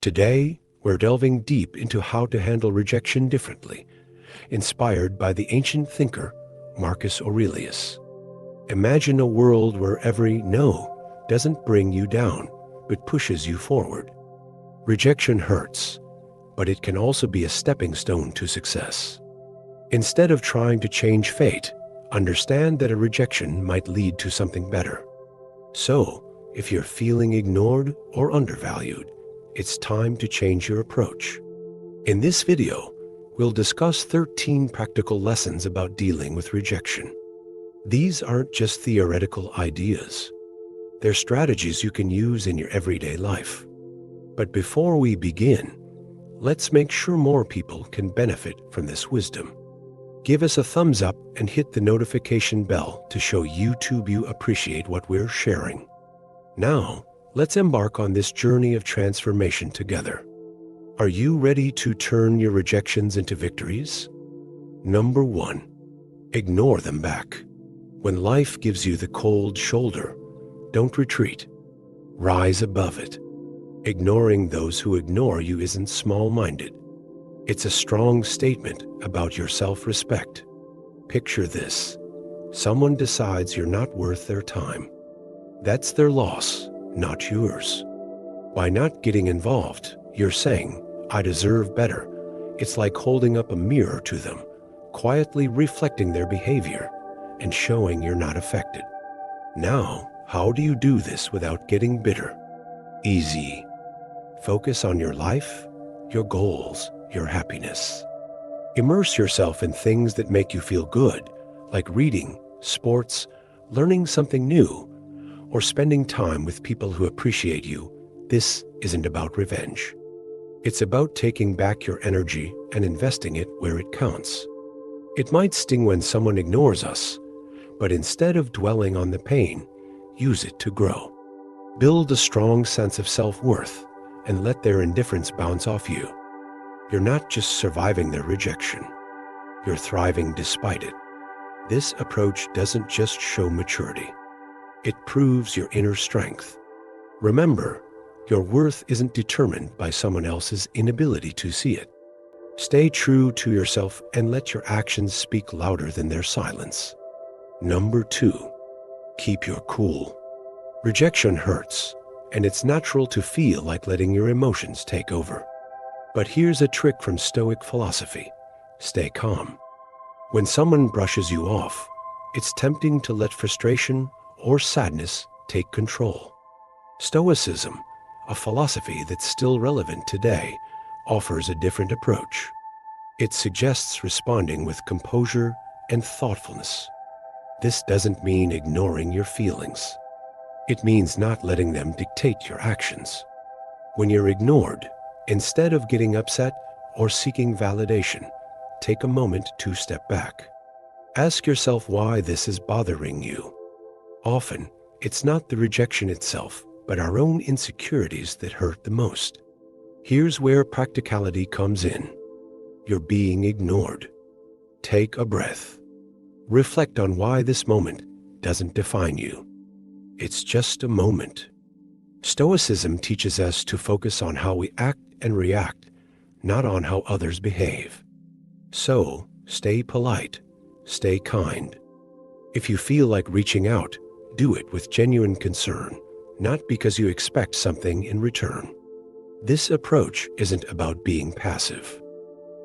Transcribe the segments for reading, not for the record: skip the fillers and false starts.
Today, we're delving deep into how to handle rejection differently, inspired by the ancient thinker Marcus Aurelius. Imagine a world where every no doesn't bring you down, but pushes you forward. Rejection hurts, but it can also be a stepping stone to success. Instead of trying to change fate, understand that a rejection might lead to something better. So, if you're feeling ignored or undervalued, it's time to change your approach. In this video, we'll discuss 13 practical lessons about dealing with rejection. These aren't just theoretical ideas. They're strategies you can use in your everyday life. But before we begin, let's make sure more people can benefit from this wisdom. Give us a thumbs up and hit the notification bell to show YouTube you appreciate what we're sharing. Now, let's embark on this journey of transformation together. Are you ready to turn your rejections into victories? Number 1, ignore them back. When life gives you the cold shoulder, don't retreat. Rise above it. Ignoring those who ignore you isn't small-minded. It's a strong statement about your self-respect. Picture this. Someone decides you're not worth their time. That's their loss, not yours. By not getting involved, you're saying, "I deserve better." It's like holding up a mirror to them, quietly reflecting their behavior and showing you're not affected. Now, how do you do this without getting bitter? Easy. Focus on your life, your goals, your happiness. Immerse yourself in things that make you feel good, like reading, sports, learning something new, or spending time with people who appreciate you. This isn't about revenge. It's about taking back your energy and investing it where it counts. It might sting when someone ignores us, but instead of dwelling on the pain, use it to grow. Build a strong sense of self-worth and let their indifference bounce off you. You're not just surviving their rejection. You're thriving despite it. This approach doesn't just show maturity. It proves your inner strength. Remember, your worth isn't determined by someone else's inability to see it. Stay true to yourself and let your actions speak louder than their silence. Number 2, keep your cool. Rejection hurts, and it's natural to feel like letting your emotions take over. But here's a trick from Stoic philosophy. Stay calm. When someone brushes you off, it's tempting to let frustration or sadness take control. Stoicism, a philosophy that's still relevant today, offers a different approach. It suggests responding with composure and thoughtfulness. This doesn't mean ignoring your feelings. It means not letting them dictate your actions. When you're ignored, instead of getting upset or seeking validation, take a moment to step back. Ask yourself why this is bothering you. Often, it's not the rejection itself, but our own insecurities that hurt the most. Here's where practicality comes in. You're being ignored. Take a breath. Reflect on why this moment doesn't define you. It's just a moment. Stoicism teaches us to focus on how we act and react, not on how others behave. So, stay polite, stay kind. If you feel like reaching out, do it with genuine concern, not because you expect something in return. This approach isn't about being passive.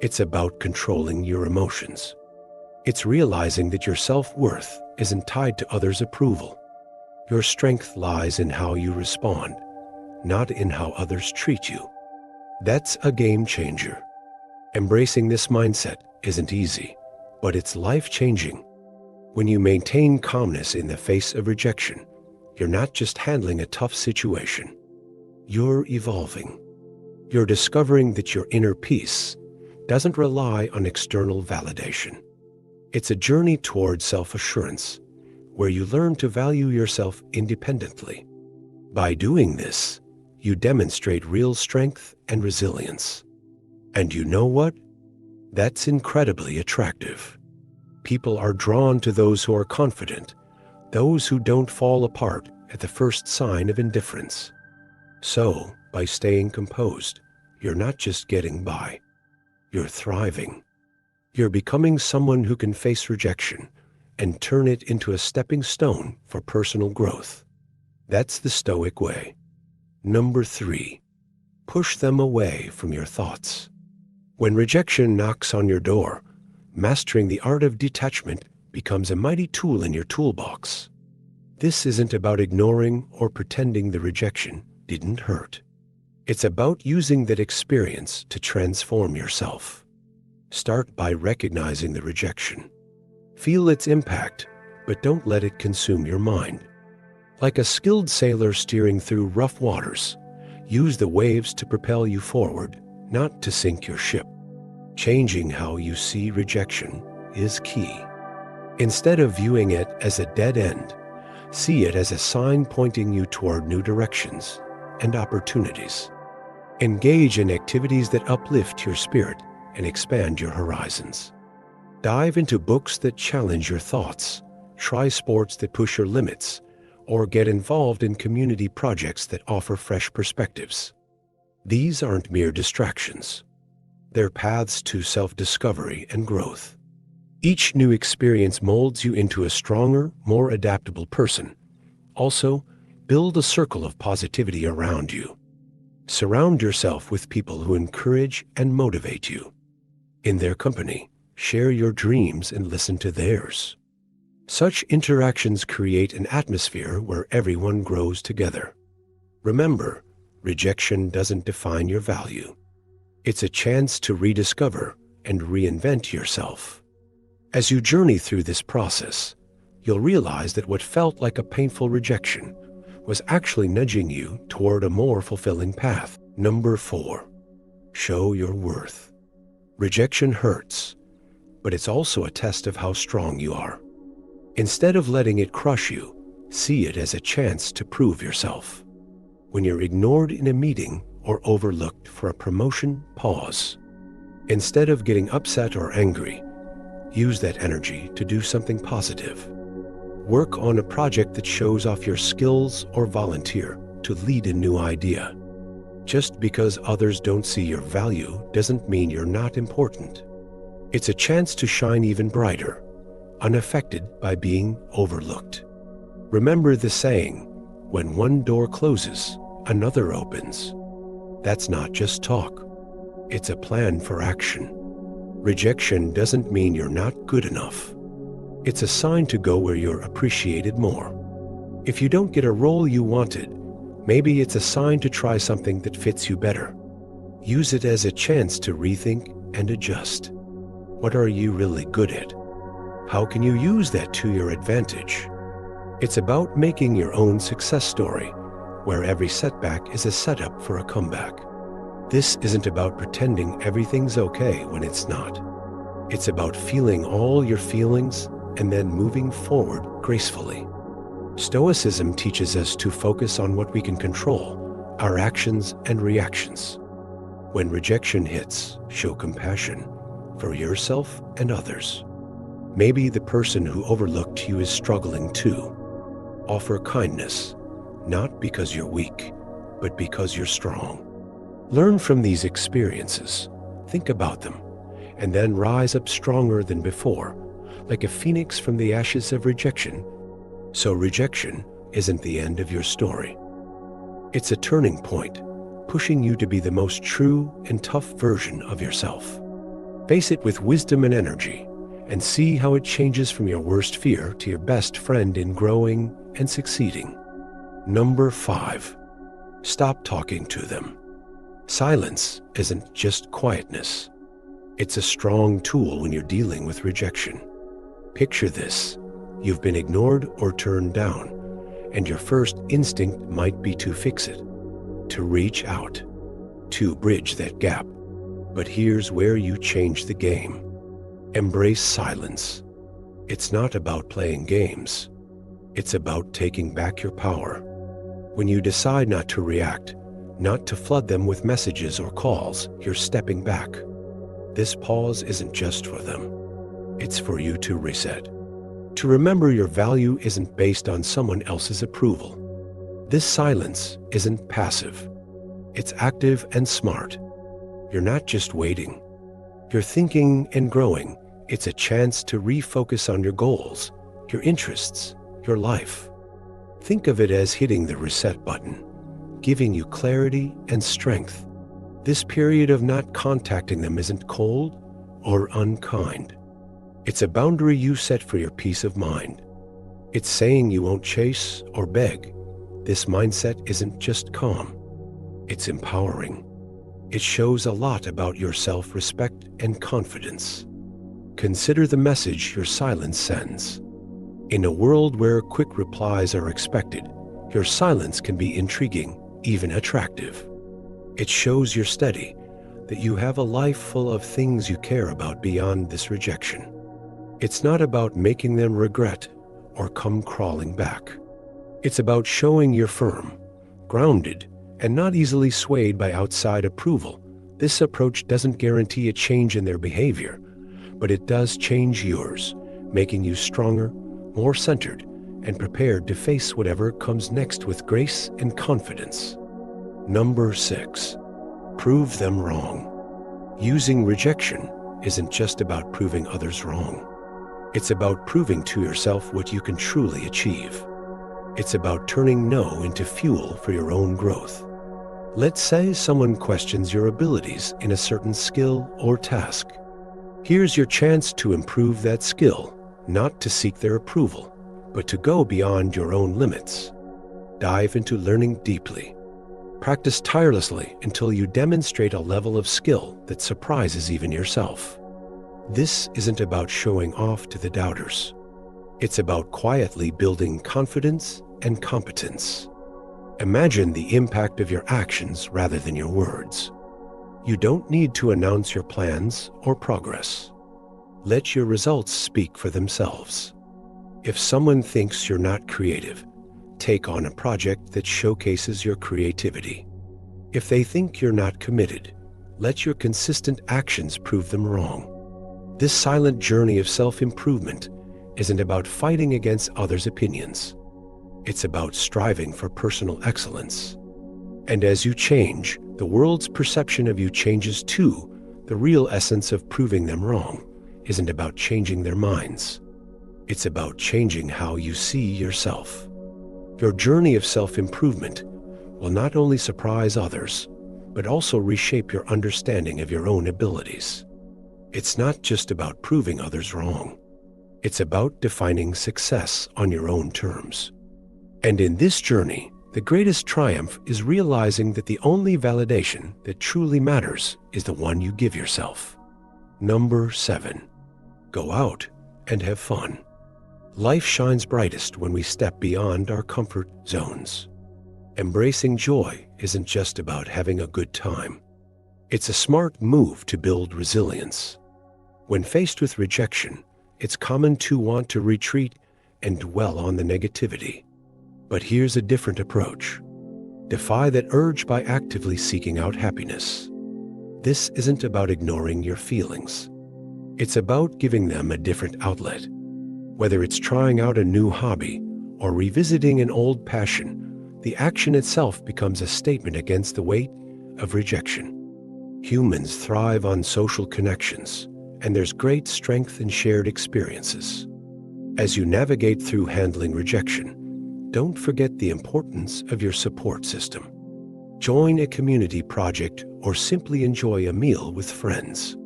It's about controlling your emotions. It's realizing that your self-worth isn't tied to others' approval. Your strength lies in how you respond, not in how others treat you. That's a game changer. Embracing this mindset isn't easy, but it's life-changing. When you maintain calmness in the face of rejection, you're not just handling a tough situation. You're evolving. You're discovering that your inner peace doesn't rely on external validation. It's a journey toward self-assurance, where you learn to value yourself independently. By doing this, you demonstrate real strength and resilience. And you know what? That's incredibly attractive. People are drawn to those who are confident, those who don't fall apart at the first sign of indifference. So, by staying composed, you're not just getting by, you're thriving. You're becoming someone who can face rejection and turn it into a stepping stone for personal growth. That's the Stoic way. Number 3, push them away from your thoughts. When rejection knocks on your door, mastering the art of detachment becomes a mighty tool in your toolbox. This isn't about ignoring or pretending the rejection didn't hurt. It's about using that experience to transform yourself. Start by recognizing the rejection. Feel its impact, but don't let it consume your mind. Like a skilled sailor steering through rough waters, use the waves to propel you forward, not to sink your ship. Changing how you see rejection is key. Instead of viewing it as a dead end, see it as a sign pointing you toward new directions and opportunities. Engage in activities that uplift your spirit and expand your horizons. Dive into books that challenge your thoughts, try sports that push your limits, or get involved in community projects that offer fresh perspectives. These aren't mere distractions. They're paths to self-discovery and growth. Each new experience molds you into a stronger, more adaptable person. Also, build a circle of positivity around you. Surround yourself with people who encourage and motivate you. In their company, share your dreams and listen to theirs. Such interactions create an atmosphere where everyone grows together. Remember, rejection doesn't define your value. It's a chance to rediscover and reinvent yourself. As you journey through this process, you'll realize that what felt like a painful rejection was actually nudging you toward a more fulfilling path. Number 4, show your worth. Rejection hurts, but it's also a test of how strong you are. Instead of letting it crush you, see it as a chance to prove yourself. When you're ignored in a meeting or overlooked for a promotion, pause. Instead of getting upset or angry, use that energy to do something positive. Work on a project that shows off your skills or volunteer to lead a new idea. Just because others don't see your value doesn't mean you're not important. It's a chance to shine even brighter, unaffected by being overlooked. Remember the saying, when one door closes, another opens. That's not just talk. It's a plan for action. Rejection doesn't mean you're not good enough. It's a sign to go where you're appreciated more. If you don't get a role you wanted, maybe it's a sign to try something that fits you better. Use it as a chance to rethink and adjust. What are you really good at? How can you use that to your advantage? It's about making your own success story, where every setback is a setup for a comeback. This isn't about pretending everything's okay when it's not. It's about feeling all your feelings and then moving forward gracefully. Stoicism teaches us to focus on what we can control, our actions and reactions. When rejection hits, show compassion for yourself and others. Maybe the person who overlooked you is struggling too. Offer kindness, not because you're weak, but because you're strong. Learn from these experiences, think about them, and then rise up stronger than before, like a phoenix from the ashes of rejection. So rejection isn't the end of your story. It's a turning point, pushing you to be the most true and tough version of yourself. Face it with wisdom and energy, and see how it changes from your worst fear to your best friend in growing and succeeding. Number 5, stop talking to them. Silence isn't just quietness. It's a strong tool when you're dealing with rejection. Picture this. You've been ignored or turned down, and your first instinct might be to fix it, to reach out, to bridge that gap. But here's where you change the game. Embrace silence. It's not about playing games. It's about taking back your power. When you decide not to react, not to flood them with messages or calls, you're stepping back. This pause isn't just for them. It's for you to reset. To remember your value isn't based on someone else's approval. This silence isn't passive. It's active and smart. You're not just waiting. You're thinking and growing. It's a chance to refocus on your goals, your interests, your life. Think of it as hitting the reset button, giving you clarity and strength. This period of not contacting them isn't cold or unkind. It's a boundary you set for your peace of mind. It's saying you won't chase or beg. This mindset isn't just calm. It's empowering. It shows a lot about your self-respect and confidence. Consider the message your silence sends. In a world where quick replies are expected, your silence can be intriguing, even attractive. It shows you're steady, that you have a life full of things you care about beyond this rejection. It's not about making them regret or come crawling back. It's about showing you're firm, grounded, and not easily swayed by outside approval. This approach doesn't guarantee a change in their behavior, but it does change yours, making you stronger, more centered, and prepared to face whatever comes next with grace and confidence. Number 6. Prove them wrong. Using rejection isn't just about proving others wrong. It's about proving to yourself what you can truly achieve. It's about turning no into fuel for your own growth. Let's say someone questions your abilities in a certain skill or task. Here's your chance to improve that skill, not to seek their approval, but to go beyond your own limits. Dive into learning deeply. Practice tirelessly until you demonstrate a level of skill that surprises even yourself. This isn't about showing off to the doubters. It's about quietly building confidence and competence. Imagine the impact of your actions rather than your words. You don't need to announce your plans or progress. Let your results speak for themselves. If someone thinks you're not creative, take on a project that showcases your creativity. If they think you're not committed, let your consistent actions prove them wrong. This silent journey of self-improvement isn't about fighting against others' opinions. It's about striving for personal excellence. And as you change, the world's perception of you changes too. The real essence of proving them wrong isn't about changing their minds. It's about changing how you see yourself. Your journey of self-improvement will not only surprise others, but also reshape your understanding of your own abilities. It's not just about proving others wrong. It's about defining success on your own terms. And in this journey, the greatest triumph is realizing that the only validation that truly matters is the one you give yourself. Number 7. Go out and have fun. Life shines brightest when we step beyond our comfort zones. Embracing joy isn't just about having a good time. It's a smart move to build resilience. When faced with rejection, it's common to want to retreat and dwell on the negativity. But here's a different approach. Defy that urge by actively seeking out happiness. This isn't about ignoring your feelings. It's about giving them a different outlet. Whether it's trying out a new hobby or revisiting an old passion, the action itself becomes a statement against the weight of rejection. Humans thrive on social connections, and there's great strength in shared experiences. As you navigate through handling rejection, don't forget the importance of your support system. Join a community project or simply enjoy a meal with friends.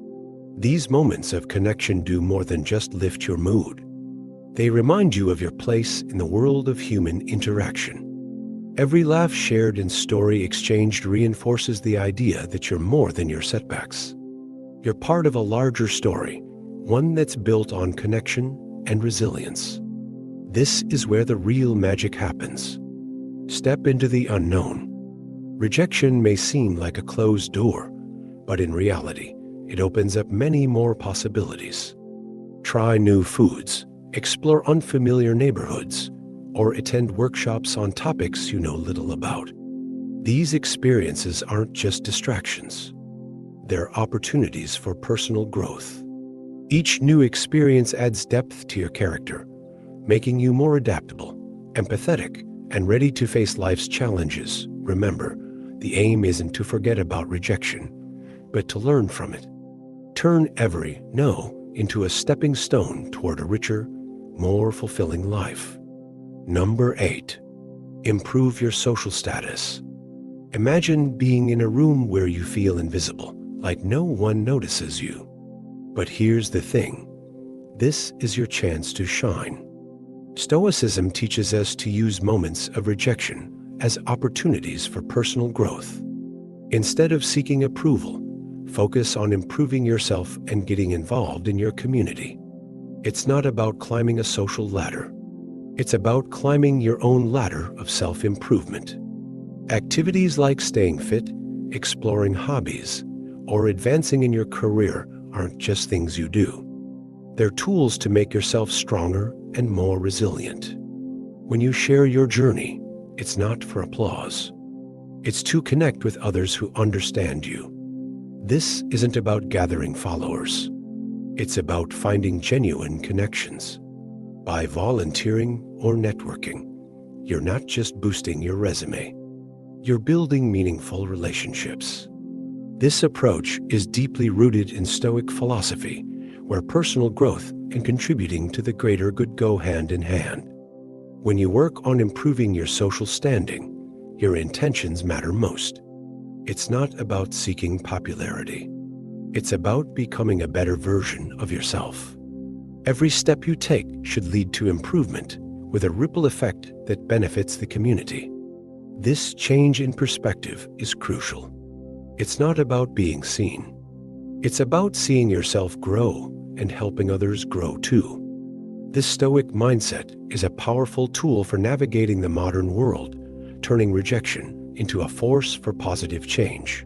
These moments of connection do more than just lift your mood. They remind you of your place in the world of human interaction. Every laugh shared and story exchanged reinforces the idea that you're more than your setbacks. You're part of a larger story, one that's built on connection and resilience. This is where the real magic happens. Step into the unknown. Rejection may seem like a closed door, but in reality, it opens up many more possibilities. Try new foods, explore unfamiliar neighborhoods, or attend workshops on topics you know little about. These experiences aren't just distractions. They're opportunities for personal growth. Each new experience adds depth to your character, making you more adaptable, empathetic, and ready to face life's challenges. Remember, the aim isn't to forget about rejection, but to learn from it. Turn every no into a stepping stone toward a richer, more fulfilling life. Number 8. Improve your social status. Imagine being in a room where you feel invisible, like no one notices you. But here's the thing. This is your chance to shine. Stoicism teaches us to use moments of rejection as opportunities for personal growth. Instead of seeking approval, focus on improving yourself and getting involved in your community. It's not about climbing a social ladder. It's about climbing your own ladder of self-improvement. Activities like staying fit, exploring hobbies, or advancing in your career aren't just things you do. They're tools to make yourself stronger and more resilient. When you share your journey, it's not for applause. It's to connect with others who understand you. This isn't about gathering followers. It's about finding genuine connections. By volunteering or networking, you're not just boosting your resume. You're building meaningful relationships. This approach is deeply rooted in Stoic philosophy, where personal growth and contributing to the greater good go hand in hand. When you work on improving your social standing, your intentions matter most. It's not about seeking popularity. It's about becoming a better version of yourself. Every step you take should lead to improvement, with a ripple effect that benefits the community. This change in perspective is crucial. It's not about being seen. It's about seeing yourself grow and helping others grow too. This Stoic mindset is a powerful tool for navigating the modern world, turning rejection into a force for positive change.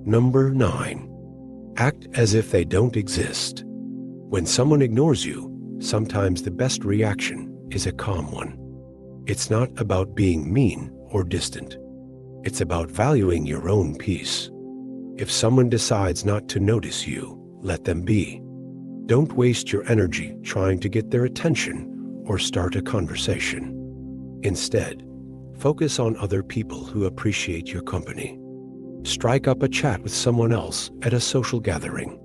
Number 9. Act as if they don't exist. When someone ignores you, sometimes the best reaction is a calm one. It's not about being mean or distant. It's about valuing your own peace. If someone decides not to notice you, let them be. Don't waste your energy trying to get their attention or start a conversation. Instead, focus on other people who appreciate your company. Strike up a chat with someone else at a social gathering.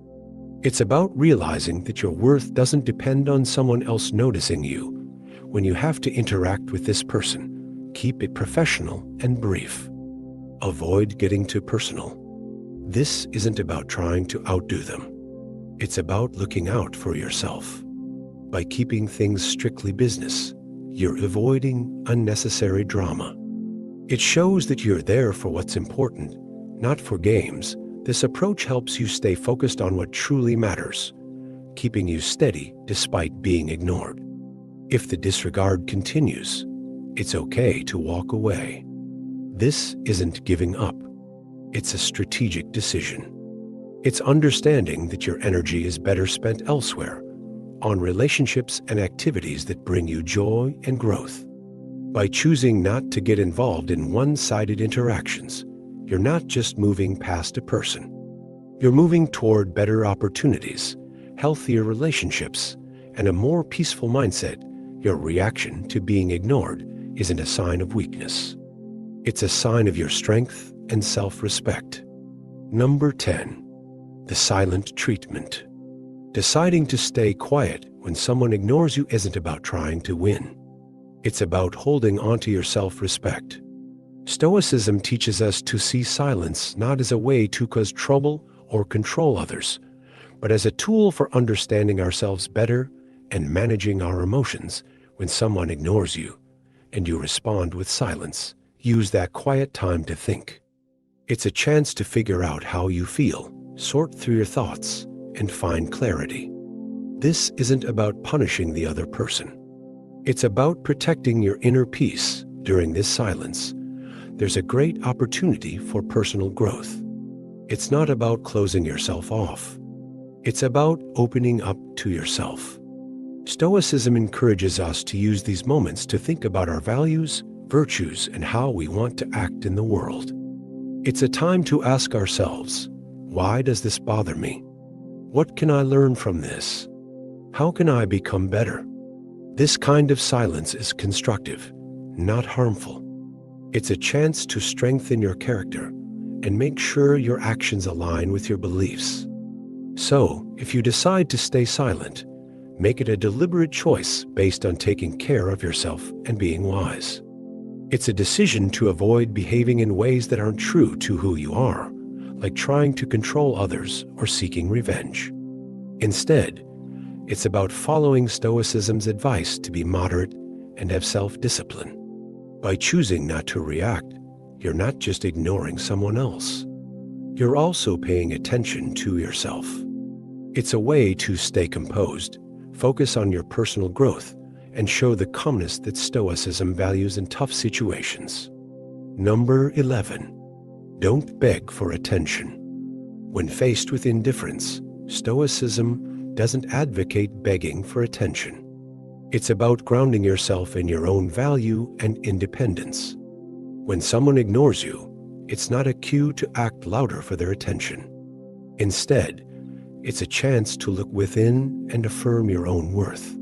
It's about realizing that your worth doesn't depend on someone else noticing you. When you have to interact with this person, keep it professional and brief. Avoid getting too personal. This isn't about trying to outdo them. It's about looking out for yourself. By keeping things strictly business, you're avoiding unnecessary drama. It shows that you're there for what's important, not for games. This approach helps you stay focused on what truly matters, keeping you steady despite being ignored. If the disregard continues, it's okay to walk away. This isn't giving up. It's a strategic decision. It's understanding that your energy is better spent elsewhere, on relationships and activities that bring you joy and growth. By choosing not to get involved in one-sided interactions, you're not just moving past a person. You're moving toward better opportunities, healthier relationships, and a more peaceful mindset. Your reaction to being ignored isn't a sign of weakness. It's a sign of your strength and self-respect. Number 10. The silent treatment. Deciding to stay quiet when someone ignores you isn't about trying to win. It's about holding onto your self-respect. Stoicism teaches us to see silence not as a way to cause trouble or control others, but as a tool for understanding ourselves better and managing our emotions. When someone ignores you and you respond with silence, use that quiet time to think. It's a chance to figure out how you feel, sort through your thoughts, and find clarity. This isn't about punishing the other person. It's about protecting your inner peace. During this silence, there's a great opportunity for personal growth. It's not about closing yourself off. It's about opening up to yourself. Stoicism encourages us to use these moments to think about our values, virtues, and how we want to act in the world. It's a time to ask ourselves, why does this bother me? What can I learn from this? How can I become better? This kind of silence is constructive, not harmful. It's a chance to strengthen your character and make sure your actions align with your beliefs. So, if you decide to stay silent, make it a deliberate choice based on taking care of yourself and being wise. It's a decision to avoid behaving in ways that aren't true to who you are, like trying to control others or seeking revenge. Instead, it's about following Stoicism's advice to be moderate and have self-discipline. By choosing not to react, you're not just ignoring someone else. You're also paying attention to yourself. It's a way to stay composed, focus on your personal growth, and show the calmness that Stoicism values in tough situations. Number 11. Don't beg for attention. When faced with indifference, Stoicism doesn't advocate begging for attention. It's about grounding yourself in your own value and independence. When someone ignores you, it's not a cue to act louder for their attention. Instead, it's a chance to look within and affirm your own worth.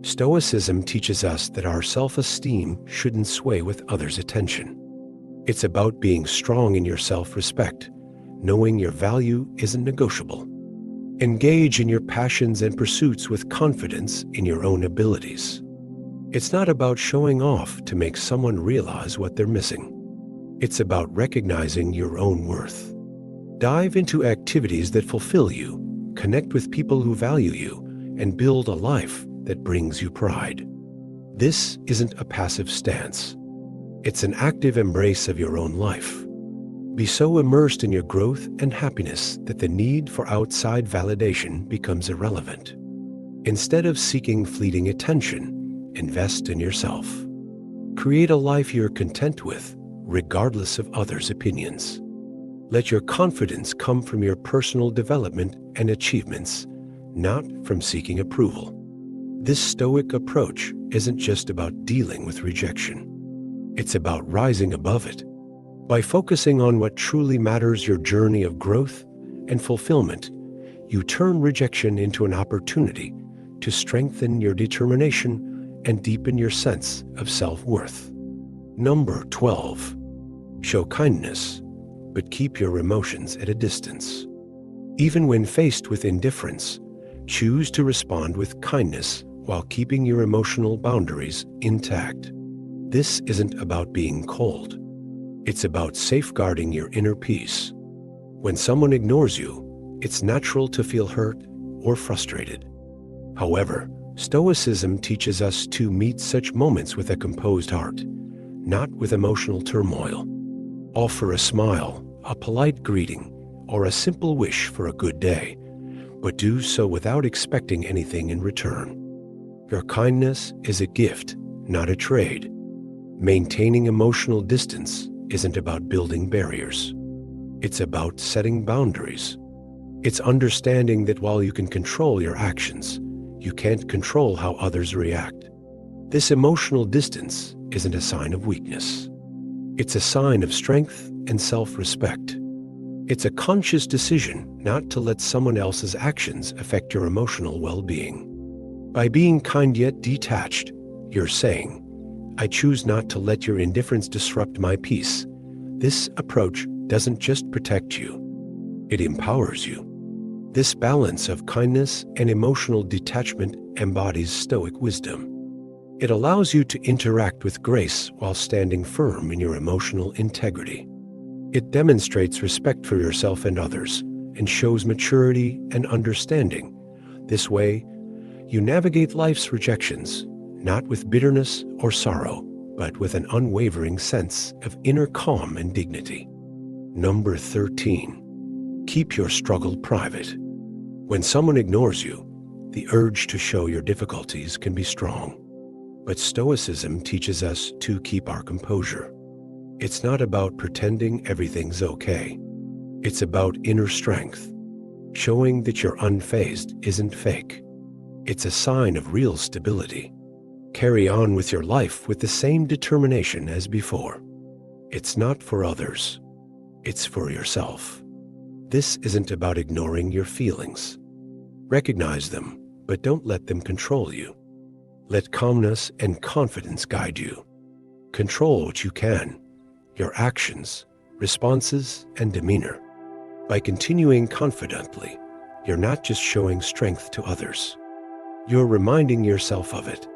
Stoicism teaches us that our self-esteem shouldn't sway with others' attention. It's about being strong in your self-respect, knowing your value isn't negotiable. Engage in your passions and pursuits with confidence in your own abilities. It's not about showing off to make someone realize what they're missing. It's about recognizing your own worth. Dive into activities that fulfill you, connect with people who value you, and build a life that brings you pride. This isn't a passive stance. It's an active embrace of your own life. Be so immersed in your growth and happiness that the need for outside validation becomes irrelevant. Instead of seeking fleeting attention, invest in yourself. Create a life you're content with, regardless of others' opinions. Let your confidence come from your personal development and achievements, not from seeking approval. This Stoic approach isn't just about dealing with rejection. It's about rising above it. By focusing on what truly matters, your journey of growth and fulfillment, you turn rejection into an opportunity to strengthen your determination and deepen your sense of self-worth. Number 12. Show kindness, but keep your emotions at a distance. Even when faced with indifference, choose to respond with kindness while keeping your emotional boundaries intact. This isn't about being cold. It's about safeguarding your inner peace. When someone ignores you, it's natural to feel hurt or frustrated. However, Stoicism teaches us to meet such moments with a composed heart, not with emotional turmoil. Offer a smile, a polite greeting, or a simple wish for a good day, but do so without expecting anything in return. Your kindness is a gift, not a trade. Maintaining emotional distance isn't about building barriers. It's about setting boundaries. It's understanding that while you can control your actions, you can't control how others react. This emotional distance isn't a sign of weakness. It's a sign of strength and self-respect. It's a conscious decision not to let someone else's actions affect your emotional well-being. By being kind yet detached, you're saying, I choose not to let your indifference disrupt my peace. This approach doesn't just protect you, it empowers you. This balance of kindness and emotional detachment embodies Stoic wisdom. It allows you to interact with grace while standing firm in your emotional integrity. It demonstrates respect for yourself and others and shows maturity and understanding. This way, you navigate life's rejections, not with bitterness or sorrow, but with an unwavering sense of inner calm and dignity. Number 13. Keep your struggle private. When someone ignores you, the urge to show your difficulties can be strong. But Stoicism teaches us to keep our composure. It's not about pretending everything's okay. It's about inner strength, showing that you're unfazed isn't fake. It's a sign of real stability. Carry on with your life with the same determination as before. It's not for others. It's for yourself. This isn't about ignoring your feelings. Recognize them, but don't let them control you. Let calmness and confidence guide you. Control what you can, your actions, responses, and demeanor. By continuing confidently, you're not just showing strength to others. You're reminding yourself of it.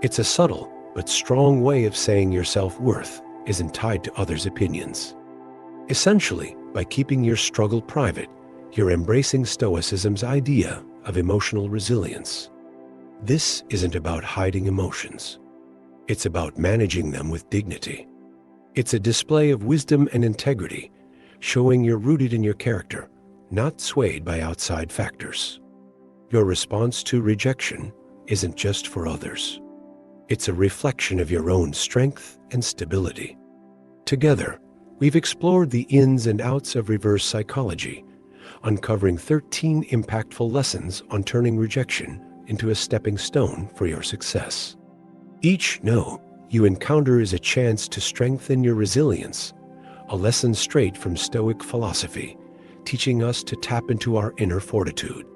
It's a subtle but strong way of saying your self-worth isn't tied to others' opinions. Essentially, by keeping your struggle private, you're embracing Stoicism's idea of emotional resilience. This isn't about hiding emotions. It's about managing them with dignity. It's a display of wisdom and integrity, showing you're rooted in your character, not swayed by outside factors. Your response to rejection isn't just for others. It's a reflection of your own strength and stability. Together, we've explored the ins and outs of reverse psychology, uncovering 13 impactful lessons on turning rejection into a stepping stone for your success. Each no you encounter is a chance to strengthen your resilience, a lesson straight from Stoic philosophy, teaching us to tap into our inner fortitude.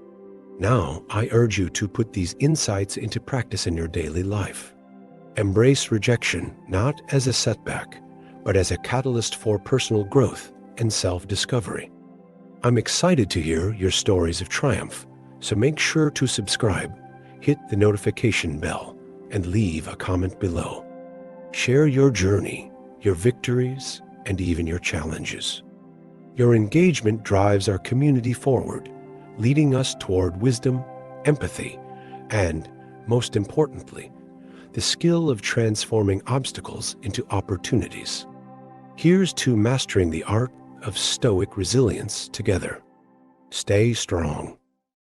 Now, I urge you to put these insights into practice in your daily life. Embrace rejection not as a setback, but as a catalyst for personal growth and self-discovery. I'm excited to hear your stories of triumph, so make sure to subscribe, hit the notification bell, and leave a comment below. Share your journey, your victories, and even your challenges. Your engagement drives our community forward, leading us toward wisdom, empathy, and, most importantly, the skill of transforming obstacles into opportunities. Here's to mastering the art of Stoic resilience together. Stay strong.